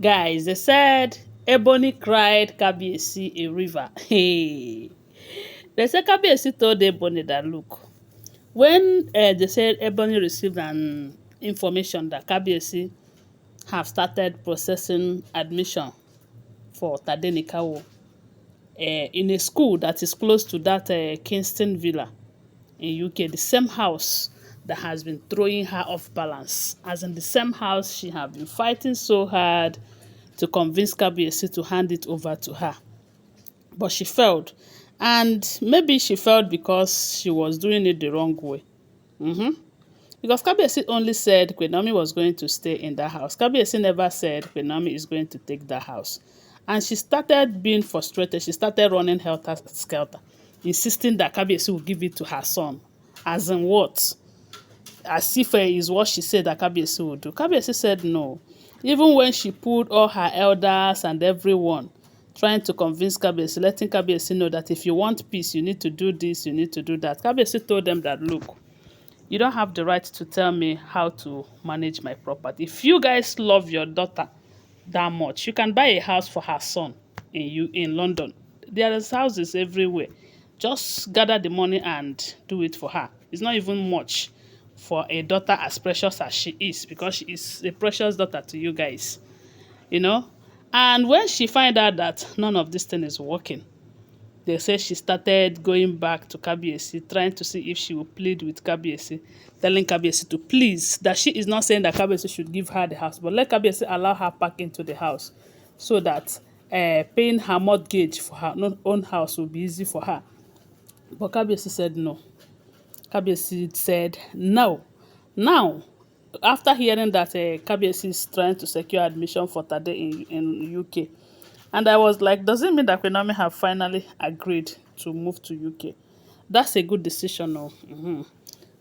Guys, they said Ebony cried Kabiyesi a river. Hey. They said Kabiyesi told Ebony that look, when they said Ebony received an information that Kabiyesi have started processing admission for Tadenikawo in a school that is close to that Kingston Villa in UK, the same house that has been throwing her off balance, as in the same house she have been fighting so hard to convince Kabiyesi to hand it over to her. But she failed. And maybe she failed because she was doing it the wrong way. Because Kabiyesi only said Queen Naomi was going to stay in that house. Kabiyesi never said Queen Naomi is going to take that house. And she started being frustrated. She started running helter-skelter, insisting that Kabiyesi will give it to her son. As in what? As if is what she said that Kabiyesi would do. Kabiyesi said no. Even when she pulled all her elders and everyone, trying to convince Kabiyesi, letting Kabiyesi know that if you want peace, you need to do this, you need to do that. Kabiyesi told them that, look, you don't have the right to tell me how to manage my property. If you guys love your daughter that much, you can buy a house for her son in London. There is houses everywhere. Just gather the money and do it for her. It's not even much for a daughter as precious as she is, because she is a precious daughter to you guys, you know. And when she find out that none of this thing is working, they say she started going back to Kabiyesi, trying to see if she will plead with Kabiyesi, telling Kabiyesi to please, that she is not saying that Kabiyesi should give her the house, but let Kabiyesi allow her back into the house so that paying her mortgage for her own house will be easy for her. But Kabiyesi said no. Kabiyesi said no. Now, after hearing that Kabiyesi is trying to secure admission for Tade in UK, and I was like, does it mean that Queen Naomi have finally agreed to move to UK? That's a good decision, no?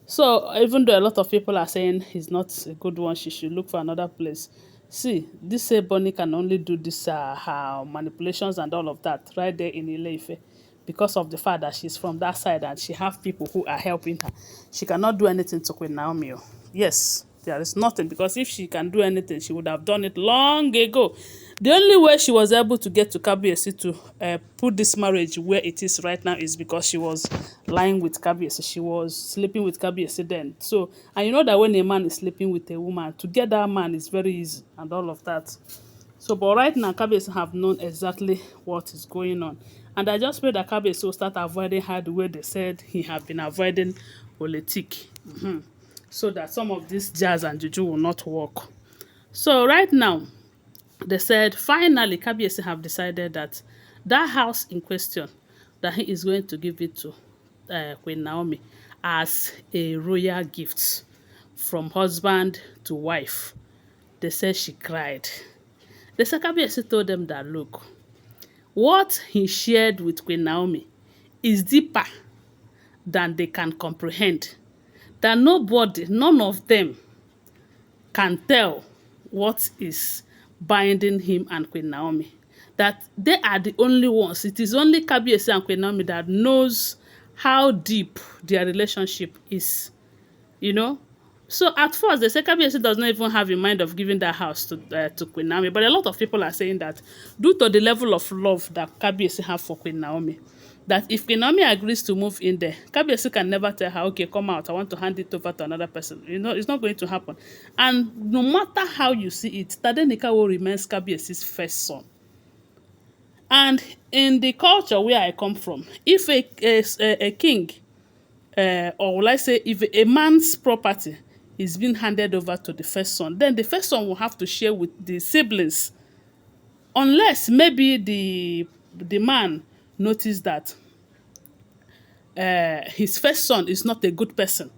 So even though a lot of people are saying it's not a good one, she should look for another place. See, this Ebony can only do this her manipulations and all of that right there in Ile-Ife, because of the fact that she's from that side and she have people who are helping her. She cannot do anything to Queen Naomi. Oh. Yes, there is nothing, because if she can do anything, she would have done it long ago. The only way she was able to get to Kabiyesi to put this marriage where it is right now is because she was lying with Kabiyesi. She was sleeping with Kabiyesi then. So, and you know that when a man is sleeping with a woman, to get that man is very easy and all of that. So, but right now, Kabiyesi have known exactly what is going on. And I just pray that Kabiyesi will start avoiding her the way they said he have been avoiding politic. So that some of this jazz and juju will not work. So right now, they said finally Kabiyesi have decided that that house in question, that he is going to give it to Queen Naomi as a royal gift from husband to wife. They said she cried. The Kabiyesi told them that look, what he shared with Queen Naomi is deeper than they can comprehend. That nobody, none of them can tell what is binding him and Queen Naomi. That they are the only ones. It is only Kabiyesi and Queen Naomi that knows how deep their relationship is. You know? So at first, they say Kabiyesi does not even have in mind of giving that house to Queen Naomi. But a lot of people are saying that due to the level of love that Kabiyesi have for Queen Naomi, that if Queen Naomi agrees to move in there, Kabiyesi can never tell her, okay, come out, I want to hand it over to another person. You know, it's not going to happen. And no matter how you see it, Tadenikawo remains Kabiyesi's first son. And in the culture where I come from, if a king, or will I say, if a man's property is being handed over to the first son, then the first son will have to share with the siblings, unless maybe the man noticed that his first son is not a good person.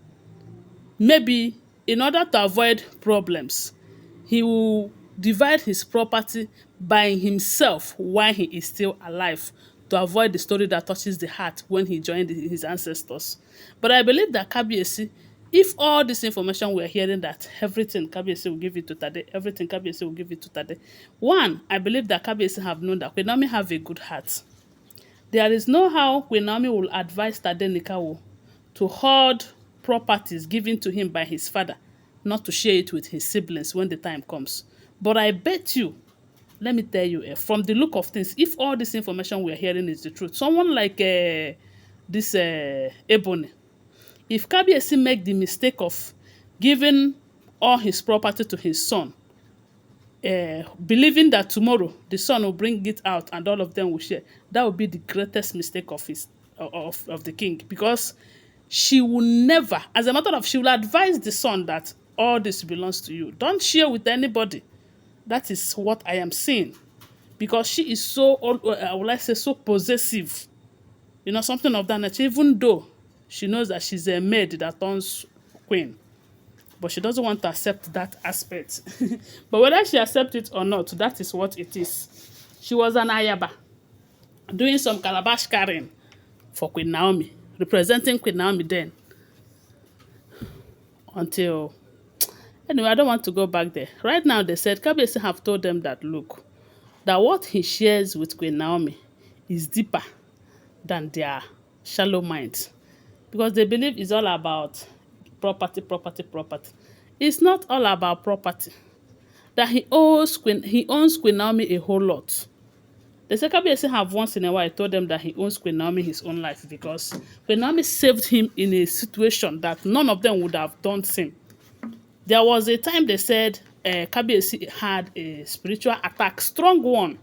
Maybe in order to avoid problems, he will divide his property by himself while he is still alive, to avoid the story that touches the heart when he joined his ancestors. But I believe that Kabiyesi, if all this information we're hearing that everything Kabiyesi will give it to Tade, everything Kabiyesi will give it to Tade. One, I believe that Kabiyesi have known that Queen Naomi have a good heart. There is no how Queen Naomi will advise Tadenikawo to hoard properties given to him by his father, not to share it with his siblings when the time comes. But I bet you let me tell you, from the look of things, if all this information we're hearing is the truth, someone like this Ebony, if Kabiyesi make the mistake of giving all his property to his son, believing that tomorrow the son will bring it out and all of them will share, that would be the greatest mistake of the king, because she will never, as a matter of, she will advise the son that all this belongs to you. Don't share with anybody. That is what I am seeing, because she is so, I would like to say, so possessive. You know, something of that nature. Even though she knows that she's a maid that turns queen, but she doesn't want to accept that aspect. But whether she accepts it or not, that is what it is. She was an ayaba, doing some calabash carrying for Queen Naomi, representing Queen Naomi then. Until, anyway, I don't want to go back there. Right now, they said Kabiyesi have told them that, look, that what he shares with Queen Naomi is deeper than their shallow minds, because they believe it's all about property, property, property. It's not all about property. That he owns Queen Naomi a whole lot. The Kabiyesi have once in a while told them that he owns Queen Naomi his own life, because Queen Naomi saved him in a situation that none of them would have done same. There was a time they said Kabiyesi had a spiritual attack, strong one.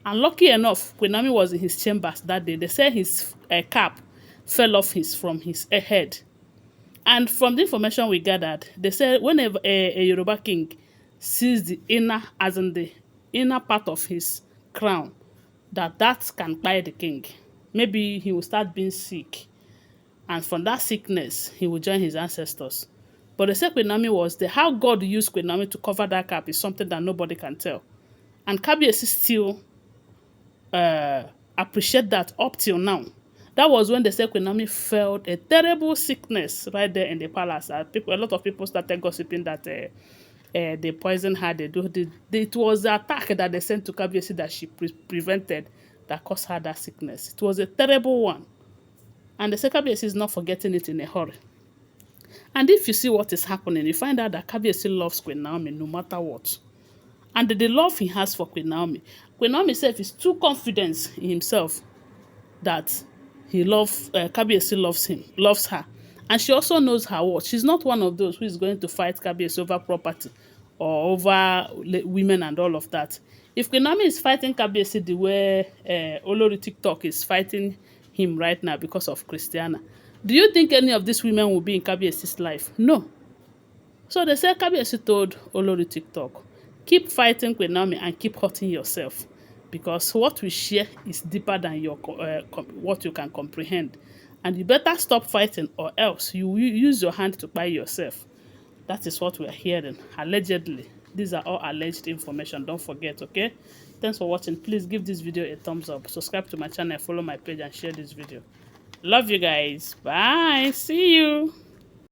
And lucky enough, Queen Naomi was in his chambers that day. They said his cap fell off from his head. And from the information we gathered, they said whenever a Yoruba king sees the inner, as in the inner part of his crown, that can buy the king. Maybe he will start being sick, and from that sickness, he will join his ancestors. But they said Queen Naomi was there. How God used Queen Naomi to cover that cap is something that nobody can tell. And Kabiyesi still appreciate that up till now. That was when they said Queen Naomi felt a terrible sickness right there in the palace. A lot of people started gossiping that they poisoned her. It was the attack that they sent to Kabiyesi that she prevented that caused her that sickness. It was a terrible one. And the Kabiyesi is not forgetting it in a hurry. And if you see what is happening, you find out that Kabiyesi loves Queen Naomi no matter what. And the love he has for Queen Naomi himself is too confident in himself that he Kabiyesi loves her. And she also knows her worth. She's not one of those who is going to fight Kabiyesi over property or over women and all of that. If Queen Naomi is fighting Kabiyesi the way Olori TikTok is fighting him right now because of Christiana, do you think any of these women will be in Kabiyesi's life? No. So they say Kabiyesi told Olori TikTok, keep fighting Queen Naomi and keep hurting yourself, because what we share is deeper than your what you can comprehend. And you better stop fighting, or else you will use your hand to buy yourself. That is what we are hearing, allegedly. These are all alleged information. Don't forget, okay? Thanks for watching. Please give this video a thumbs up. Subscribe to my channel, follow my page, and share this video. Love you guys. Bye. See you.